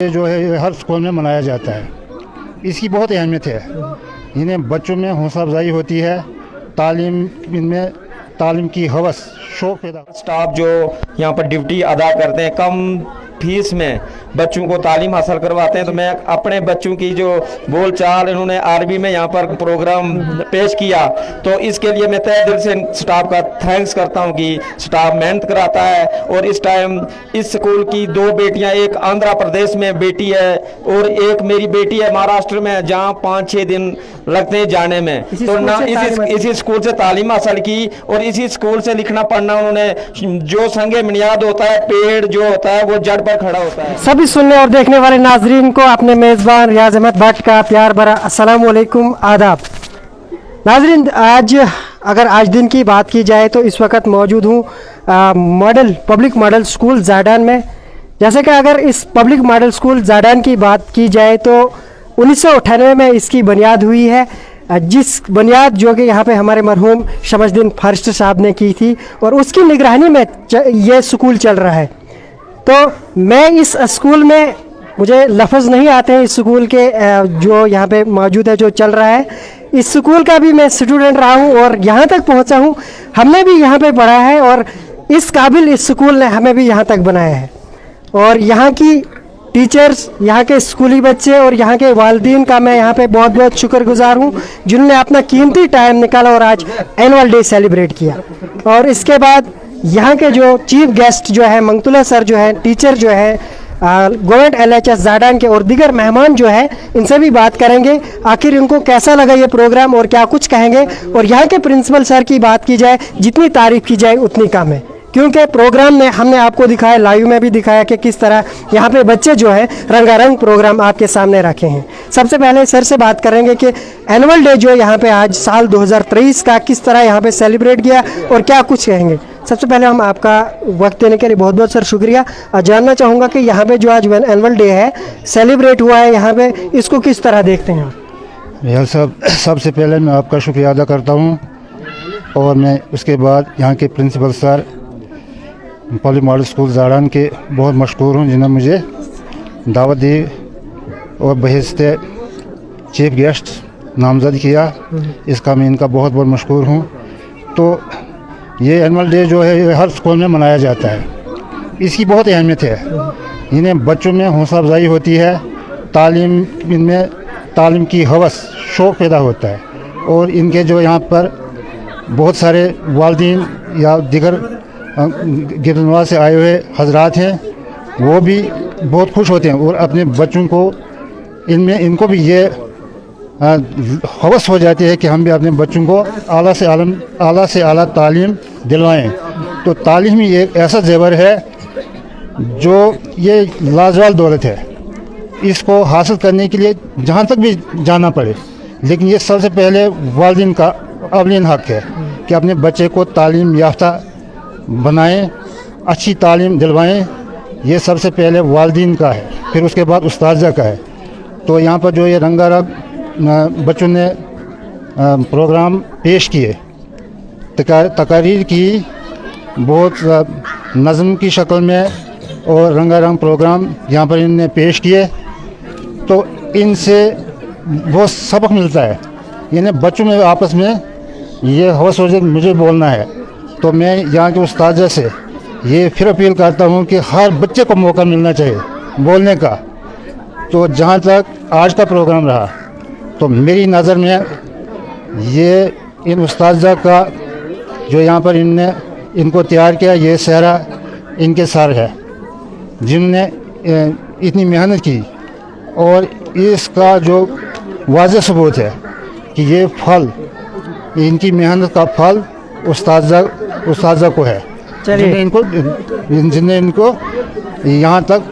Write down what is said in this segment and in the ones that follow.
जो है ये हर स्कूल में मनाया जाता है। इसकी बहुत अहमियत है। इन्हें बच्चों में हौसला अफजाई होती है, तालीम की हवस शौक पैदा। स्टाफ जो यहाँ पर ड्यूटी अदा करते हैं, कम फीस में बच्चों को तालीम हासिल करवाते हैं, तो मैं अपने बच्चों की जो बोलचाल इन्होंने अरबी में यहाँ पर प्रोग्राम पेश किया, तो इसके लिए मैं तहे दिल से स्टाफ का थैंक्स करता हूँ कि स्टाफ मेहनत कराता है। और इस टाइम इस स्कूल की 2 बेटियाँ, एक आंध्र प्रदेश में बेटी है और एक मेरी बेटी है महाराष्ट्र में, जहाँ 5-6 दिन लगते हैं जाने में। तो ना इसी स्कूल से तालीम हासिल की और इसी स्कूल से लिखना पढ़ना उन्होंने, जो संगे बुनियाद होता है, पेड़ जो होता है वो जड़ पर खड़ा होता है। सभी सुनने और देखने वाले नाजरीन को अपने मेज़बान रियाज अहमद भट्ट का प्यार भरा अस्सलाम वालेकुम, आदाब। नाजरीन, आज दिन की बात की जाए तो इस वक्त मौजूद हूँ पब्लिक मॉडल स्कूल ज़ाडान में। जैसे कि अगर इस पब्लिक मॉडल स्कूल ज़ाडान की बात की जाए तो 1998 में इसकी बुनियाद हुई है, जिस बुनियाद जो कि यहाँ पे हमारे मरहूम शमसुद्दीन फारिस्टर साहब ने की थी, और उसकी निगरानी में ये स्कूल चल रहा है। तो मैं इस स्कूल में, मुझे लफ्ज़ नहीं आते हैं इस स्कूल के जो यहाँ पे मौजूद है, जो चल रहा है। इस स्कूल का भी मैं स्टूडेंट रहा हूँ और यहाँ तक पहुँचा हूँ। हमने भी यहाँ पे पढ़ा है और इस काबिल इस स्कूल ने हमें भी यहाँ तक बनाया है। और यहाँ की टीचर्स, यहाँ के स्कूली बच्चे और यहाँ के वालिदैन का मैं यहाँ पे बहुत बहुत शुक्रगुजार हूँ, जिन्होंने अपना कीमती टाइम निकाला और आज एनुअल डे सेलिब्रेट किया। और इसके बाद यहाँ के जो चीफ गेस्ट जो है मंगतुला सर जो है, टीचर जो है गवर्नमेंट LHS ज़ाडान के, और दीगर मेहमान जो है, इनसे भी बात करेंगे आखिर इनको कैसा लगा ये प्रोग्राम और क्या कुछ कहेंगे। और यहाँ के प्रिंसिपल सर की बात की जाए, जितनी तारीफ़ की जाए उतनी कम है, क्योंकि प्रोग्राम में हमने आपको दिखाया, लाइव में भी दिखाया कि किस तरह यहाँ पे बच्चे जो है रंगारंग प्रोग्राम आपके सामने रखे हैं। सबसे पहले सर से बात करेंगे कि एनुअल डे जो यहाँ पे आज साल 2023 का किस तरह यहाँ पे सेलिब्रेट किया और क्या कुछ कहेंगे। सबसे पहले हम आपका वक्त देने के लिए बहुत बहुत सर शुक्रिया। जानना चाहूँगा कि यहाँ पे जो आज एनुअल डे है सेलिब्रेट हुआ है, यहाँ पे इसको किस तरह देखते हैं आप? रियाज साहब, सबसे पहले मैं आपका शुक्रिया अदा करता हूँ, और मैं उसके बाद यहाँ के principal sir public model school ज़ाडान के बहुत मशहूर हूँ, जिन्होंने मुझे दावत दी और बहिस्ते चीफ गेस्ट नामजद किया। इसका मैं इनका बहुत बहुत मशहूर हूँ। तो ये एनुअल डे जो है ये हर स्कूल में मनाया जाता है। इसकी बहुत अहमियत है। इन्हें बच्चों में हौसला अफजाई होती है, तालीम की हवस शौक पैदा होता है। और इनके जो यहाँ पर बहुत सारे वालिदैन या दिगर गिरनवा से आए हुए हजरात हैं, वो भी बहुत खुश होते हैं और अपने बच्चों को इनको भी ये हवस हो जाती है कि हम भी अपने बच्चों को आला से आला तालीम दिलवाएं। तो तालीम ही एक ऐसा जेवर है जो ये लाजवाब दौलत है। इसको हासिल करने के लिए जहाँ तक भी जाना पड़े, लेकिन ये सबसे पहले वालिदैन का अवलीन हक है कि अपने बच्चे को तालीम याफ्ता बनाएं, अच्छी तालीम दिलवाएं। ये सबसे पहले वालिदैन का है, फिर उसके बाद उस्ताज़ा का है। तो यहाँ पर जो ये रंगारंग बच्चों ने प्रोग्राम पेश किए, तकारीर की, बहुत नज़म की शक्ल में, और रंगारंग प्रोग्राम यहाँ पर इन्होंने पेश किए, तो इनसे बहुत सबक मिलता है। यानी बच्चों में आपस में ये हवस हो जाए मुझे बोलना है। तो मैं यहाँ के उस्ताद से ये फिर अपील करता हूँ कि हर बच्चे को मौका मिलना चाहिए बोलने का। तो जहाँ तक आज का प्रोग्राम रहा, तो मेरी नज़र में ये इन उस्ताद का जो यहाँ पर इनको तैयार किया, ये सहरा इनके सर है, जिनने इतनी मेहनत की, और इसका जो वाज़ेह सबूत है कि ये फल, इनकी मेहनत का फल उस्ताद को है, जिन्हें इनको यहाँ तक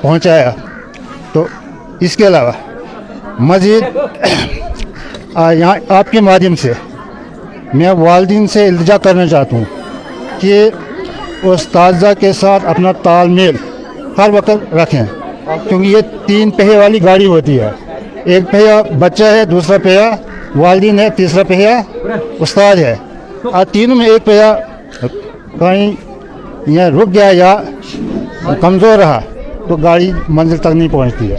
पहुँचाया। तो इसके अलावा मज़ीद यहाँ आपके माध्यम से मैं वालिदैन से इल्तिजा करना चाहता हूँ कि उस्ताद के साथ अपना तालमेल हर वक्त रखें, क्योंकि ये 3 पहिए वाली गाड़ी होती है। एक पहिया बच्चा है, दूसरा पहिया वालिदैन है, तीसरा पहिया उस्ताद है, और तीनों में एक पहिया कहीं यहाँ रुक गया या कमज़ोर रहा तो गाड़ी मंजिल तक नहीं पहुंचती है।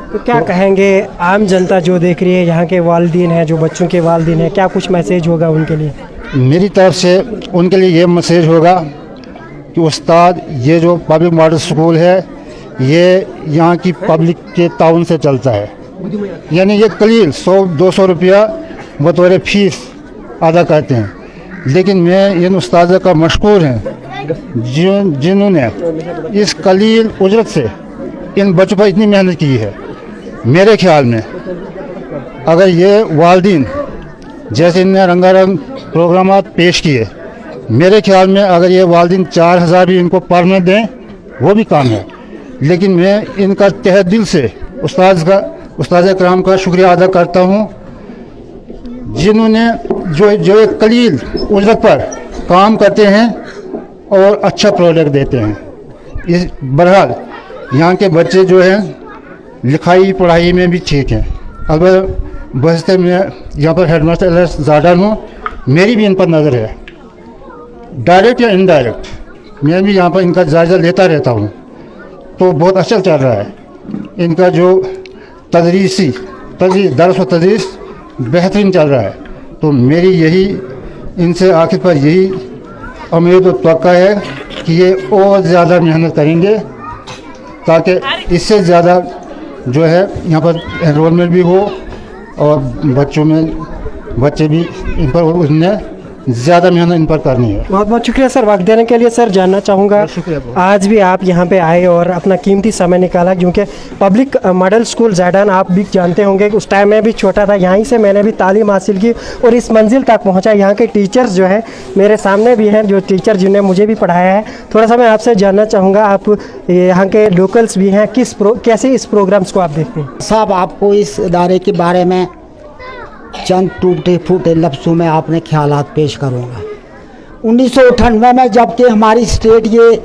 तो क्या कहेंगे आम जनता जो देख रही है, यहाँ के वालिदैन हैं, जो बच्चों के वालिदैन हैं, क्या कुछ मैसेज होगा उनके लिए? मेरी तरफ से उनके लिए ये मैसेज होगा कि उस्ताद, ये जो पब्लिक मॉडल स्कूल है ये यहाँ की पब्लिक के ताउन से चलता है, यानी ये कलील 100-200 रुपया बतौर फीस अदा करते हैं, लेकिन मैं इन उस्ताद का मशकूर हैं जिन्होंने इस कलील उजरत से इन बच्चों पर इतनी मेहनत की है। मेरे ख्याल में अगर ये वालिदैन जैसे इनने रंगारंग प्रोग्रामात पेश किए, मेरे ख्याल में अगर ये वालिदैन 4000 भी इनको पर में दें वो भी काम है, लेकिन मैं इनका तहे दिल से उस्ताद कराम का शुक्रिया अदा करता हूँ जिन्होंने जो एक कलील उजरत पर काम करते हैं और अच्छा प्रोडक्ट देते हैं। इस बहरहाल यहाँ के बच्चे जो हैं लिखाई पढ़ाई में भी ठीक हैं। अलबत्ता बहते मैं यहाँ पर हेडमास्टर एलएस ज़ाडर हूँ, मेरी भी इन पर नज़र है, डायरेक्ट या इनडायरेक्ट मैं भी यहाँ पर इनका जायज़ा लेता रहता हूँ। तो बहुत अच्छा चल रहा है इनका जो दरस व तदरीस बेहतरीन चल रहा है। तो मेरी यही इनसे आखिर पर यही उम्मीद और तवक्का है कि ये और ज़्यादा मेहनत करेंगे ताकि इससे ज़्यादा जो है यहाँ पर एनरोलमेंट भी हो और बच्चे भी इन पर उन्हें ज़्यादा मेहनत इन पर करनी है। बहुत बहुत शुक्रिया सर वक्त देने के लिए। सर जानना चाहूँगा आज भी आप यहाँ पे आए और अपना कीमती समय निकाला, क्योंकि पब्लिक मॉडल स्कूल ज़ैदान आप भी जानते होंगे कि उस टाइम मैं भी छोटा था, यहीं से मैंने भी तालीम हासिल की और इस मंजिल तक पहुँचा। यहाँ के टीचर्स जो है मेरे सामने भी हैं, जो टीचर जिन्हें मुझे भी पढ़ाया है। थोड़ा सा मैं आपसे जानना चाहूँगा, आप यहाँ के लोकल्स भी हैं, कैसे इस प्रोग्राम्स को आप देखते हैं? साहब, आपको इस इदारे के बारे में चंद टूटे फूटे लफ्ज़ों में आपने ख्यालात पेश करूँगा। 1998 में जबकि हमारी स्टेट ये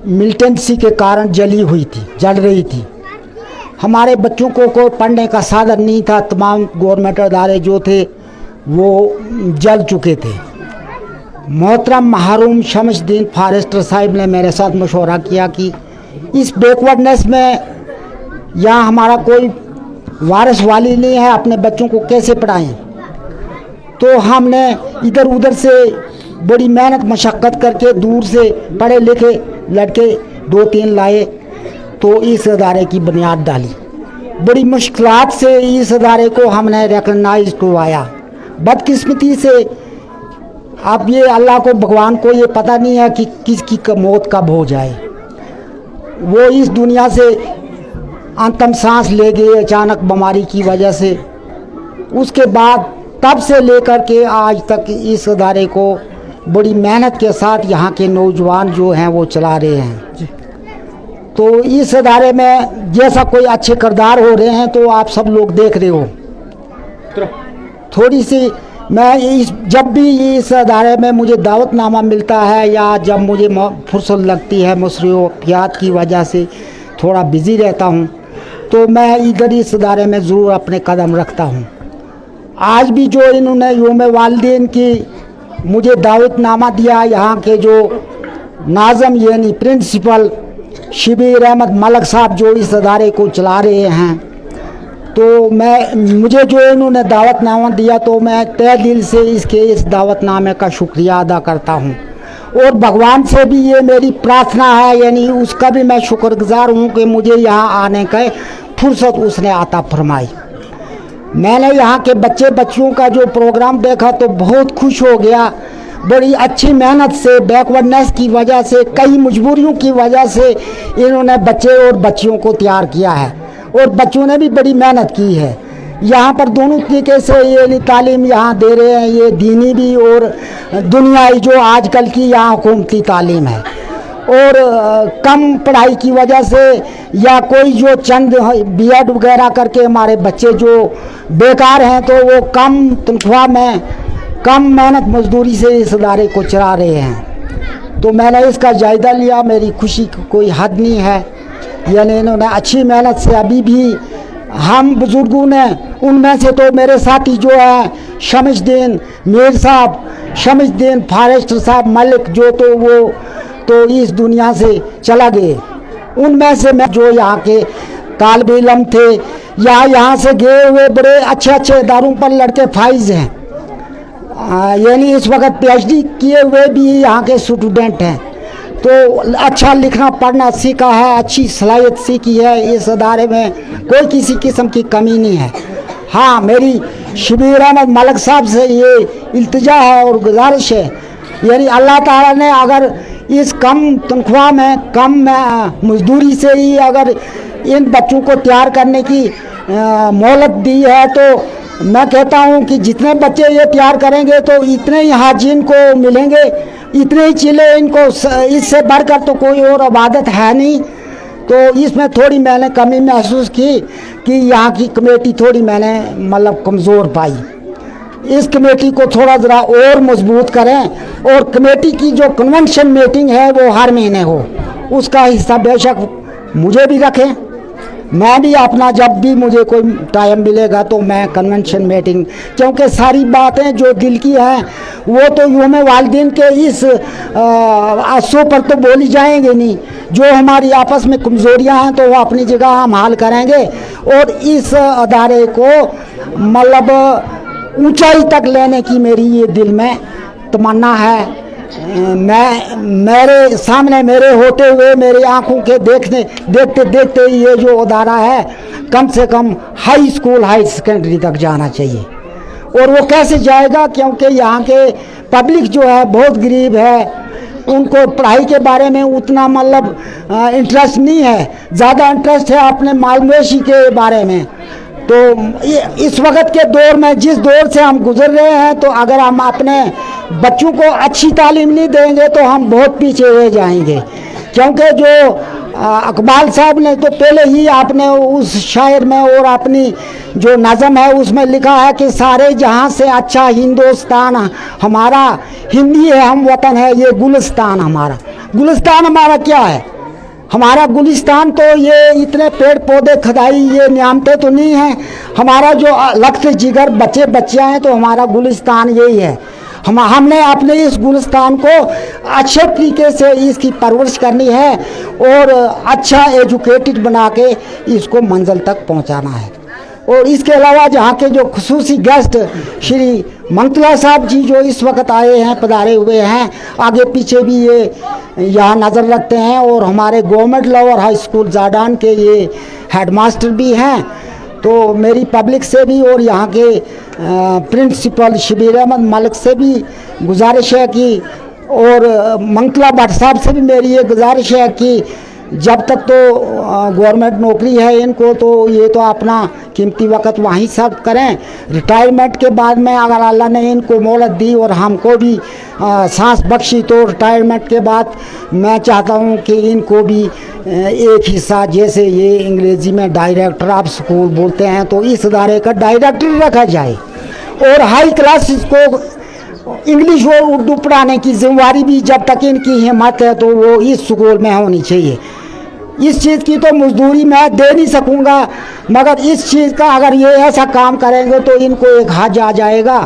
मिलिटेंसी के कारण जल रही थी, हमारे बच्चों को कोई पढ़ने का साधन नहीं था, तमाम गवर्नमेंट इदारे जो थे वो जल चुके थे। मोहतरम महरूम शमसुद्दीन फॉरेस्टर साहब ने मेरे साथ मशवरा किया कि इस बैकवर्डनेस में यहाँ हमारा कोई वारिस वाली नहीं है, अपने बच्चों को कैसे पढ़ाएं। तो हमने इधर उधर से बड़ी मेहनत मशक्क़त करके दूर से पढ़े लिखे लड़के 2-3 लाए, तो इस इदारे की बुनियाद डाली। बड़ी मुश्किलात से इस इदारे को हमने रिकग्नाइज करवाया। बदकिस्मती से अब ये अल्लाह को, भगवान को ये पता नहीं है कि किसकी मौत कब हो जाए। वो इस दुनिया से अंतिम सांस ले गए अचानक बीमारी की वजह से। उसके बाद तब से लेकर के आज तक इस इदारे को बड़ी मेहनत के साथ यहाँ के नौजवान जो हैं वो चला रहे हैं। तो इस इदारे में जैसा कोई अच्छे किरदार हो रहे हैं तो आप सब लोग देख रहे हो। थोड़ी सी मैं जब भी इस इदारे में मुझे दावतनामा मिलता है या जब मुझे फुर्सत लगती है, मसरूफियात की वजह से थोड़ा बिज़ी रहता हूँ, तो मैं इधर इस इदारे में ज़रूर अपने कदम रखता हूँ। आज भी जो इन्होंने योम वालिदैन की मुझे दावतनामा दिया, यहाँ के जो नाज़म यानी प्रिंसिपल शबीर अहमद मलिक साहब जो इस इदारे को चला रहे हैं, तो मुझे जो इन्होंने दावतनामा दिया तो मैं तहे दिल से इस दावतनामे का शुक्रिया अदा करता हूँ। और भगवान से भी ये मेरी प्रार्थना है, यानी उसका भी मैं शुक्रगुजार हूँ कि मुझे यहाँ आने का फुर्सत उसने अता फरमाई। मैंने यहाँ के बच्चियों का जो प्रोग्राम देखा तो बहुत खुश हो गया। बड़ी अच्छी मेहनत से, बैकवर्डनेस की वजह से, कई मजबूरियों की वजह से इन्होंने बच्चे और बच्चियों को तैयार किया है और बच्चों ने भी बड़ी मेहनत की है। यहाँ पर दोनों तरीके से ये तालीम यहाँ दे रहे हैं, ये दीनी भी और दुनियाई जो आजकल की यहाँ हुकूमती तालीम है। और कम पढ़ाई की वजह से या कोई जो चंद बीएड वगैरह करके हमारे बच्चे जो बेकार हैं तो वो कम तनख्वाह में, कम मेहनत मजदूरी से इस इदारे को चला रहे हैं। तो मैंने इसका जायज़ा लिया, मेरी खुशी की कोई हद नहीं है। यानी इन्होंने अच्छी मेहनत से, अभी भी हम बुज़ुर्गों ने, उनमें से तो मेरे साथी जो हैं शमसुद्दीन मीर साहब, शमसुद्दीन फॉरेस्टर साहब मलिक, जो तो वो तो इस दुनिया से चला गए। उनमें से मैं जो यहाँ के तालिब इल्म थे या यहाँ से गए हुए बड़े अच्छे अच्छे इदारों पर लड़के फाइज हैं, यानी इस वक्त PhD किए हुए भी यहाँ के स्टूडेंट हैं। तो अच्छा लिखना पढ़ना सीखा है, अच्छी सलाहियत सीखी है। इस अदारे में कोई किसी किस्म की कमी नहीं है। हाँ, मेरी शबीर अहमद मलिक साहब से ये इल्तिजा है और गुजारिश है, यानी अल्लाह ताला ने अगर इस कम तनख्वाह में कम मजदूरी से ही अगर इन बच्चों को तैयार करने की मोहलत दी है, तो मैं कहता हूँ कि जितने बच्चे ये तैयार करेंगे तो इतने ही हाजिन को मिलेंगे, इतने ही चिले इनको, इससे बढ़कर तो कोई और इबादत है नहीं। तो इसमें थोड़ी मैंने कमी महसूस की कि यहाँ की कमेटी थोड़ी मैंने मतलब कमज़ोर पाई। इस कमेटी को थोड़ा ज़रा और मजबूत करें और कमेटी की जो कन्वेंशन मीटिंग है वो हर महीने हो, उसका हिस्सा बेशक मुझे भी रखें। मैं भी अपना जब भी मुझे कोई टाइम मिलेगा तो मैं कन्वेंशन मीटिंग, क्योंकि सारी बातें जो दिल की हैं वो तो यूम वालिदैन के इस आंसू पर तो बोली जाएंगे नहीं। जो हमारी आपस में कमज़ोरियां हैं तो वो अपनी जगह हम हल करेंगे और इस अदारे को मतलब ऊंचाई तक लेने की मेरी ये दिल में तमन्ना है। मैं मेरे सामने मेरे होते हुए मेरी आंखों के देखते देखते ये जो अदारा है कम से कम हाई स्कूल हाई सेकेंडरी तक जाना चाहिए। और वो कैसे जाएगा, क्योंकि यहाँ के पब्लिक जो है बहुत गरीब है, उनको पढ़ाई के बारे में उतना मतलब इंटरेस्ट नहीं है, ज़्यादा इंटरेस्ट है अपने माल मवेशी के बारे में। तो इस वक्त के दौर में जिस दौर से हम गुजर रहे हैं, तो अगर हम अपने बच्चों को अच्छी तालीम नहीं देंगे तो हम बहुत पीछे रह जाएंगे। क्योंकि जो इकबाल साहब ने तो पहले ही आपने उस शायर में और अपनी जो नज़म है उसमें लिखा है कि सारे जहां से अच्छा हिंदुस्तान हमारा, हिंदी है हम वतन है ये गुलिस्तान हमारा। गुलिस्तान हमारा क्या है? हमारा गुलिस्तान तो ये इतने पेड़ पौधे खदाई ये नियामतें तो नहीं हैं। हमारा जो लख्त जिगर बच्चे बच्चियाँ हैं तो हमारा गुलिस्तान यही है। हमने अपने इस गुलिस्तान को अच्छे तरीके से इसकी परवरिश करनी है और अच्छा एजुकेटेड बना के इसको मंजिल तक पहुंचाना है। और इसके अलावा जहाँ के जो खुसूसी गेस्ट श्री मंगतुल्लाह साहब जी जो इस वक्त आए हैं, पधारे हुए हैं, आगे पीछे भी ये यहाँ नज़र रखते हैं और हमारे गवर्नमेंट लॉ और हाई स्कूल जाडान के ये हेडमास्टर भी हैं। तो मेरी पब्लिक से भी और यहाँ के प्रिंसिपल शबीर अहमद मलिक से भी गुजारिश है कि, और मंगतुल्लाह भट्ट साहब से भी मेरी ये गुजारिश है कि जब तक तो गवर्नमेंट नौकरी है इनको, तो ये तो अपना कीमती वक्त वहीं सर्व करें। रिटायरमेंट के बाद में अगर अल्लाह ने इनको मोहलत दी और हमको भी सांस बख्शी, तो रिटायरमेंट के बाद मैं चाहता हूँ कि इनको भी एक हिस्सा, जैसे ये अंग्रेज़ी में डायरेक्टर ऑफ स्कूल बोलते हैं, तो इस इदारे का डायरेक्टर रखा जाए और हाई क्लासेस को इंग्लिश और उर्दू पढ़ाने की जिम्मेवारी भी जब तक इनकी हिम्मत है तो वो इस स्कूल में होनी चाहिए। इस चीज़ की तो मजदूरी मैं दे नहीं सकूँगा, मगर इस चीज़ का अगर ये ऐसा काम करेंगे तो इनको एक हज आ जाएगा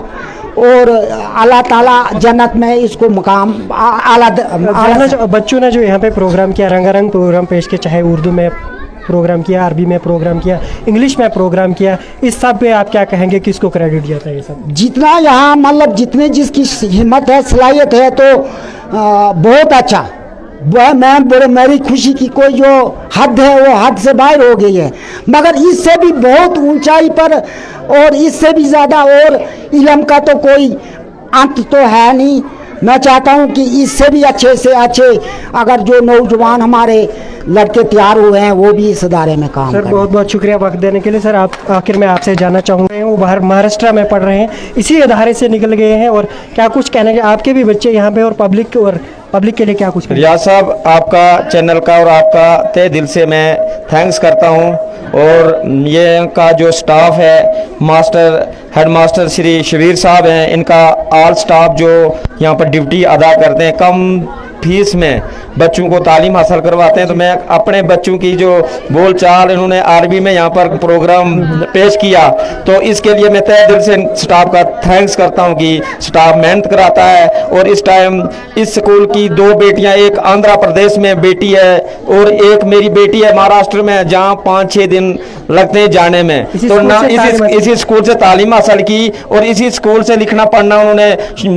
और अल्लाह ताला जन्नत में इसको मुकाम बच्चों ने जो यहाँ पे प्रोग्राम किया, रंगारंग प्रोग्राम पेश किया, चाहे उर्दू में प्रोग्राम किया, अरबी में प्रोग्राम किया, इंग्लिश में प्रोग्राम किया, इस सब पे आप क्या कहेंगे, किसको क्रेडिट जाता है ये सब? जितना यहाँ मतलब जितने जिसकी हिम्मत है, सलाहियत है, तो बहुत अच्छा। मैं मेरी खुशी की कोई जो हद है वो हद से बाहर हो गई है, मगर इससे भी बहुत ऊंचाई पर और इससे भी ज़्यादा और इल्म का तो कोई अंत तो है नहीं। मैं चाहता हूं कि इससे भी अच्छे से अच्छे अगर जो नौजवान हमारे लड़के तैयार हुए हैं वो भी इस अदारे में काम सर करें। बहुत बहुत शुक्रिया वक्त देने के लिए। सर आप आखिर में आपसे जानना चाहूँगा, वो बाहर महाराष्ट्र में पढ़ रहे हैं, इसी अदारे से निकल गए हैं, और क्या कुछ कहना चाहिए आपके भी बच्चे यहाँ पे, और पब्लिक के लिए क्या कुछ? रियाज साहब, आपका चैनल का और आपका तहे दिल से मैं थैंक्स करता हूँ। और ये का जो स्टाफ है, हेड मास्टर श्री शबीर साहब हैं, इनका ऑल स्टाफ जो यहाँ पर ड्यूटी अदा करते हैं, कम फीस में बच्चों को तालीम हासिल करवाते हैं। तो मैं अपने बच्चों की जो बोल चाल इन्होंने अरबी में यहाँ पर प्रोग्राम पेश किया, तो इसके लिए मैं तहे दिल से स्टाफ का थैंक्स करता हूँ कि स्टाफ मेहनत कराता है। और इस टाइम इस स्कूल की 2 बेटियाँ, एक आंध्र प्रदेश में बेटी है और एक मेरी बेटी है महाराष्ट्र में, जहाँ 5-6 दिन लगते हैं जाने में। तो ना इसी स्कूल से तालीम हासिल की और इसी स्कूल से लिखना पढ़ना उन्होंने।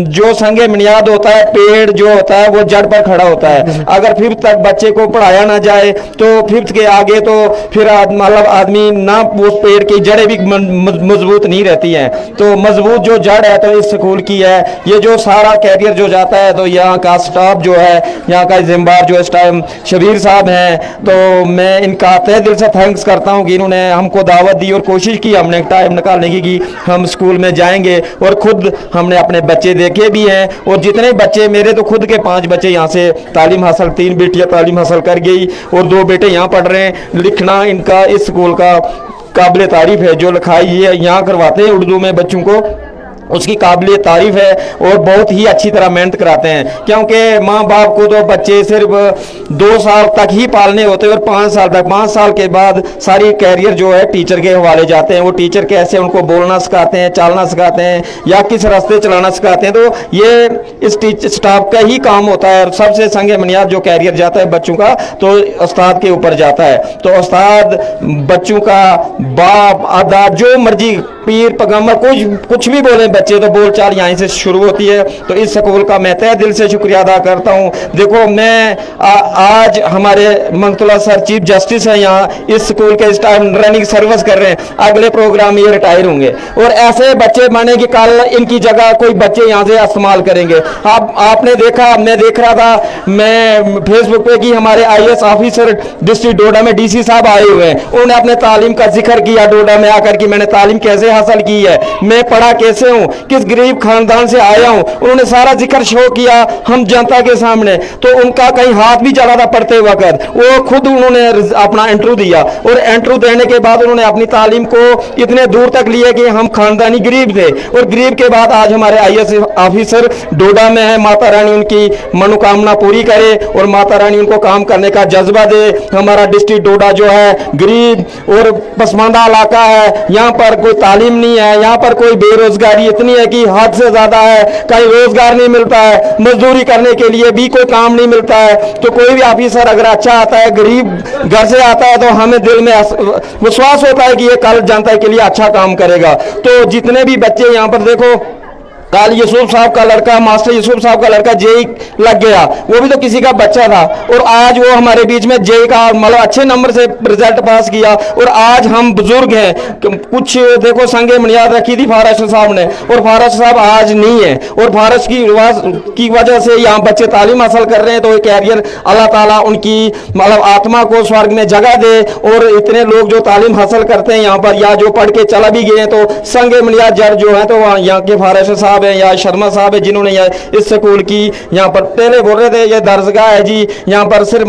जो संगे बुनियाद होता है, पेड़ जो होता है वो जड़ पर खड़ा होता है। अगर 5th तक बच्चे को पढ़ाया ना जाए तो 5th के आगे तो फिर मतलब आदमी ना, उस पेड़ की जड़ें भी मजबूत नहीं रहती हैं। तो मजबूत जो जड़ है तो इस स्कूल की है। ये जो सारा कैरियर जो जाता है, तो यहाँ का स्टाफ जो है, यहाँ का जिम्मेदार जो इस टाइम शबीर साहब हैं, तो मैं इनका तहे दिल से थैंक्स करता हूँ कि इन्होंने हमको दावत दी और कोशिश की हमने टाइम निकालने की कि हम स्कूल में जाएंगे। और खुद हमने अपने बच्चे देखे भी हैं, और जितने बच्चे मेरे तो खुद के 5 बच्चे यहाँ से तालीम हासिल, 3 बेटियाँ तालीम हासिल कर गई और 2 बेटे यहाँ पढ़ रहे हैं। लिखना इनका इस स्कूल का काबिल तारीफ है। जो लिखाई ये यहाँ करवाते हैं उर्दू में बच्चों को, उसकी काबिल तारीफ है और बहुत ही अच्छी तरह मेहनत कराते हैं। क्योंकि माँ बाप को तो बच्चे सिर्फ 2 साल तक ही पालने होते हैं और 5 साल तक, 5 साल के बाद सारी कैरियर जो है टीचर के हवाले जाते हैं। वो टीचर कैसे उनको बोलना सिखाते हैं, चालना सिखाते हैं या किस रास्ते चलाना सिखाते हैं, तो ये इस स्टाफ का ही काम होता है। और सबसे संगे बुनियाद जो कैरियर जाता है बच्चों का, तो उस्ताद के ऊपर जाता है। तो उस्ताद बच्चों का बाप आदा जो मर्जी पीर पैगंबर कुछ भी बोले बच्चे, तो बोलचाल यहीं से शुरू होती है। तो इस स्कूल का मैं तहे दिल से शुक्रिया अदा करता हूँ। देखो मैं आज हमारे मंगतुल्लाह सर चीफ जस्टिस हैं, यहाँ इस स्कूल के इस टाइम रनिंग सर्विस कर रहे हैं, अगले प्रोग्राम ये रिटायर होंगे। और ऐसे बच्चे बने कि कल इनकी जगह कोई बच्चे यहाँ से इस्तेमाल करेंगे। आपने देखा, मैं देख रहा था मैं फेसबुक पे कि हमारे IAS ऑफिसर डिस्ट्रिक्ट डोडा में DC साहब आए हुए हैं। उन्होंने अपने तालीम का जिक्र किया डोडा में आकर कि मैंने तालीम कैसे हासिल की है, मैं पढ़ा कैसे हूँ, किस गरीब खानदान से आया हूँ। उन्होंने सारा जिक्र शो किया हम जनता के सामने। तो उनका कहीं हाथ भी चला था पढ़ते वक्त, वो खुद उन्होंने अपना इंटरव्यू दिया और इंटरव्यू देने के बाद उन्होंने अपनी तालीम को इतने दूर तक लिया कि हम खानदानी गरीब थे और गरीब के बाद आज हमारे IAS ऑफिसर डोडा में है। माता रानी उनकी मनोकामना पूरी करे और माता रानी उनको काम करने का जज्बा दे। हमारा डिस्ट्रिक्ट डोडा जो है गरीब और पसमानदा इलाका है, यहाँ पर कोई तालीम नहीं है, यहाँ पर कोई बेरोजगारी इतनी है कि हद से ज्यादा है। कहीं रोजगार नहीं मिलता है, मजदूरी करने के लिए भी कोई काम नहीं मिलता है। तो कोई भी ऑफिसर अगर अच्छा आता है, गरीब घर से आता है, तो हमें दिल में विश्वास होता है कि ये कल जनता के लिए अच्छा काम करेगा। तो जितने भी बच्चे यहाँ पर देखो, कल यूसुफ साहब का लड़का, मास्टर यूसुफ साहब का लड़का जेई लग गया, वो भी तो किसी का बच्चा था और आज वो हमारे बीच में जेई का मतलब अच्छे नंबर से रिजल्ट पास किया। और आज हम बुजुर्ग हैं, कुछ देखो संगे बुनियाद रखी थी फारश साहब ने और फारश साहब आज नहीं है। और फारश की वजह से यहाँ बच्चे तालीम हासिल कर रहे हैं। तो कैरियर अल्लाह ताला उनकी मतलब आत्मा को स्वर्ग में जगह दे। और इतने लोग जो तालीम हासिल करते हैं यहाँ पर या जो पढ़ के चला भी गए हैं, तो संगे बुनियाद जड़ जो है, तो यहाँ के फारश साहब है या शर्मा साहब है, जिन्होंने इस स्कूल की यहाँ पर पहले बोल रहे थे ये दरसगाह है जी, यहाँ पर सिर्फ